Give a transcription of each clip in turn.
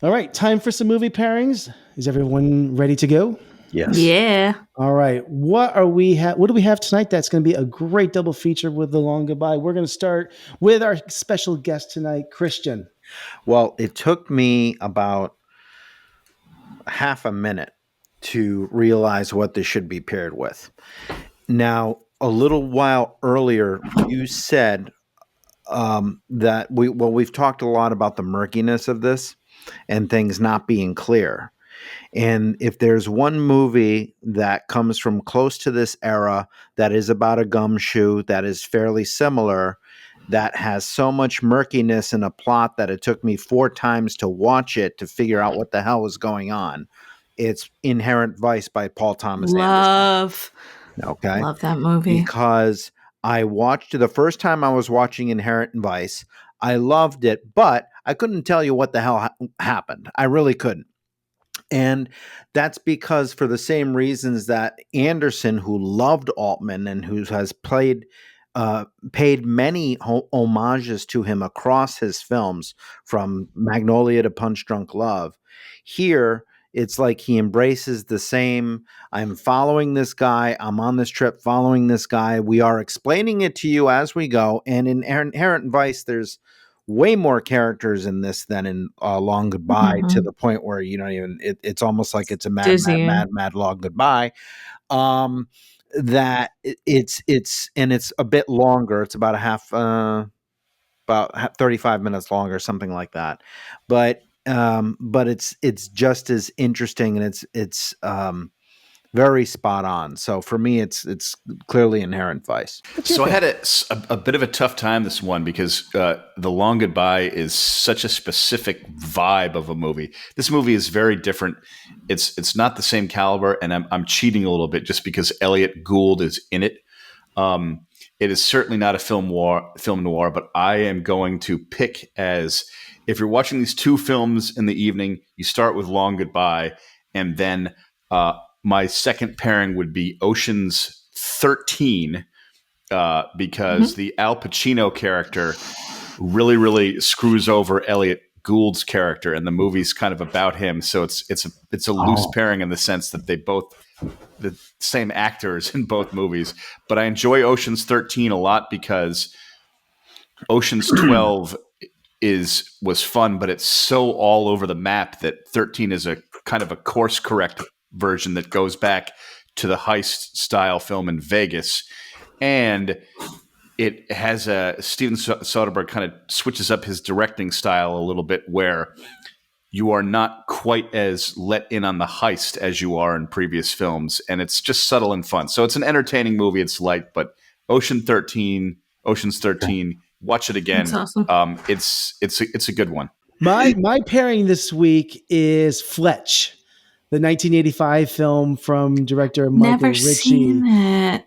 All right, time for some movie pairings. Is everyone ready to go? Yes. Yeah. All right. What do we have tonight that's going to be a great double feature with The Long Goodbye? We're going to start with our special guest tonight, Christian. Well, it took me about half a minute to realize what this should be paired with. Now, a little while earlier, you said that we've talked a lot about the murkiness of this and things not being clear. And if there's one movie that comes from close to this era that is about a gumshoe that is fairly similar, that has so much murkiness in a plot that it took me 4 times to watch it to figure out what the hell was going on, it's Inherent Vice by Paul Thomas Anderson. Okay. Love that movie. Because I watched the first time I was watching Inherent Vice, I loved it, but I couldn't tell you what the hell happened. I really couldn't. And that's because for the same reasons that Anderson, who loved Altman and who has paid many homages to him across his films, from Magnolia to Punch Drunk Love, here it's like he embraces the same, I'm following this guy, I'm on this trip following this guy, we are explaining it to you as we go. And in Inherent Vice, there's way more characters in this than in Long Goodbye, to the point where it's almost like it's a mad long goodbye. That it's a bit longer. It's about about 35 minutes longer, something like that. But it's just as interesting, and it's very spot on. So for me, it's clearly Inherent Vice. So I had a bit of a tough time this one because The Long Goodbye is such a specific vibe of a movie. This movie is very different. It's not the same caliber, and I'm cheating a little bit just because Elliot Gould is in it. It is certainly not a film noir, but I am going to pick as, if you're watching these 2 films in the evening, you start with Long Goodbye, and then my second pairing would be Ocean's 13, because the Al Pacino character really, really screws over Elliot Gould's character, and the movie's kind of about him. So it's a loose pairing in the sense that they both the same actors in both movies. But I enjoy Ocean's 13 a lot because Ocean's 12 was fun, but it's so all over the map that 13 is a kind of a course correct version that goes back to the heist style film in Vegas. And it has Steven Soderbergh kind of switches up his directing style a little bit, where you are not quite as let in on the heist as you are in previous films. And it's just subtle and fun. So it's an entertaining movie. It's light, but Ocean's 13, watch it again. That's awesome. It's a good one. My pairing this week is Fletch, the 1985 film from director Michael Never Ritchie. seen it.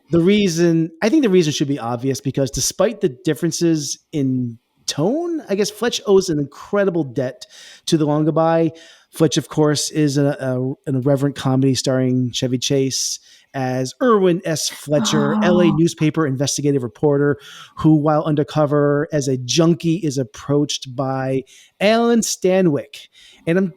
I think the reason should be obvious, because despite the differences in tone, I guess Fletch owes an incredible debt to The Long Goodbye. Fletch, of course, is an irreverent comedy starring Chevy Chase as Irwin S. Fletcher, LA newspaper investigative reporter who, while undercover as a junkie, is approached by Alan Stanwyck. And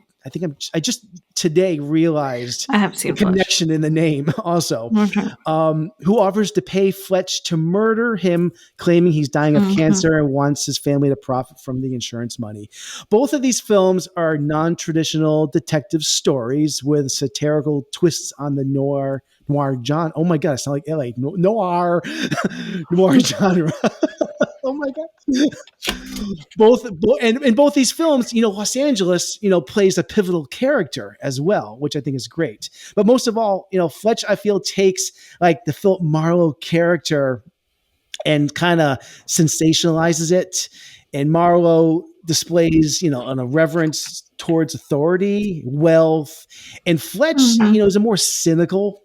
I just today realized I have seen the connection in the name also, who offers to pay Fletch to murder him, claiming he's dying of cancer and wants his family to profit from the insurance money. Both of these films are non-traditional detective stories with satirical twists on the noir genre. Oh my God, I sound like LA. Noir genre. Oh my God. Both in both these films, Los Angeles, plays a pivotal character as well, which I think is great. But most of all, Fletch, I feel, takes like the Philip Marlowe character and kind of sensationalizes it. And Marlowe displays, an irreverence towards authority, wealth, and Fletch, is a more cynical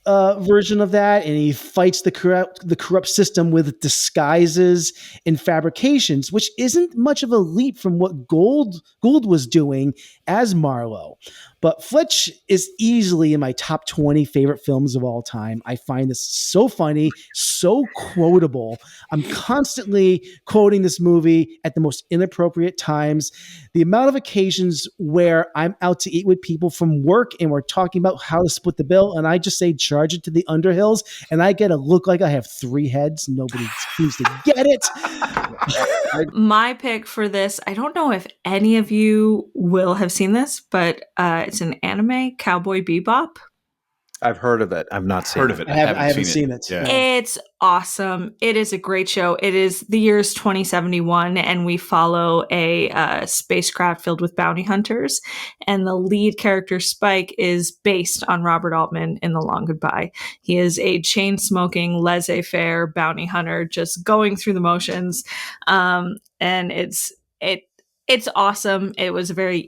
version of that, and he fights the corrupt system with disguises and fabrications, which isn't much of a leap from what Gould was doing as Marlowe. But Fletch is easily in my top 20 favorite films of all time. I find this so funny, so quotable. I'm constantly quoting this movie at the most inappropriate times. The amount of occasions where I'm out to eat with people from work and we're talking about how to split the bill, and I just say, charge it to the Underhills, and I get a look like I have 3 heads. Nobody seems to get it. My pick for this, I don't know if any of you will have seen this, but it's an anime, Cowboy Bebop. I've heard of it. I've not seen Heard it. of it. I haven't seen it. Yeah. It's awesome. It is a great show. It is the year's 2071, and we follow a spacecraft filled with bounty hunters. And the lead character, Spike, is based on Robert Altman in The Long Goodbye. He is a chain-smoking, laissez-faire bounty hunter, just going through the motions. And it's awesome. It was a very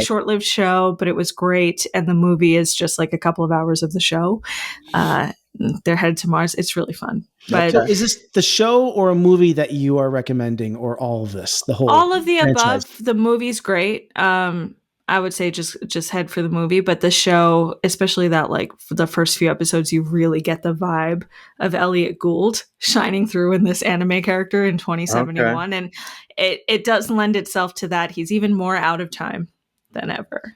short-lived show, but it was great. And the movie is just like a couple of hours of the show. They're headed to Mars. It's really fun. But So is this the show or a movie that you are recommending, or all of this? The whole all of the franchise? above. The movie's great. I would say just head for the movie, but the show, especially that like for the first few episodes, you really get the vibe of Elliot Gould shining through in this anime character in 2071, and it does lend itself to that. He's even more out of time than ever.